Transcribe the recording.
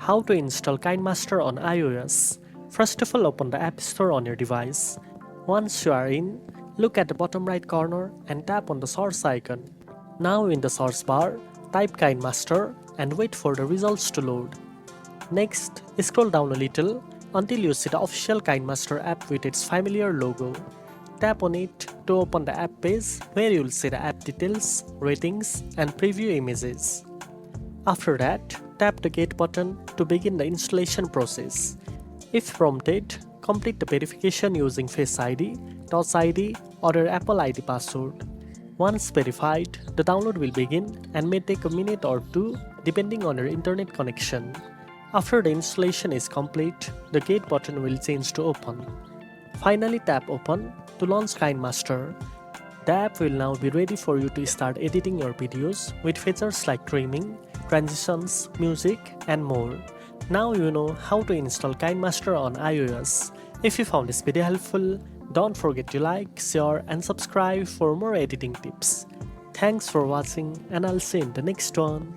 How to install Kinemaster on iOS. First of all, open the App Store on your device. Once you are in, look at the bottom right corner and tap on the source icon. Now in the source bar, type Kinemaster and wait for the results to load. Next, scroll down a little until you see the official Kinemaster app with its familiar logo. Tap on it to open the app page where you will see the app details, ratings, and preview images. After that, tap the Get button to begin the installation process. If prompted, complete the verification using Face ID, Touch ID, or your Apple ID password. Once verified, the download will begin and may take a minute or two depending on your internet connection. After the installation is complete, the Get button will change to Open. Finally, tap Open to launch Kinemaster. The app will now be ready for you to start editing your videos with features like trimming, transitions, music, and more. Now you know how to install Kinemaster on iOS. If you found this video helpful, don't forget to like, share, and subscribe for more editing tips. Thanks for watching, and I'll see you in the next one.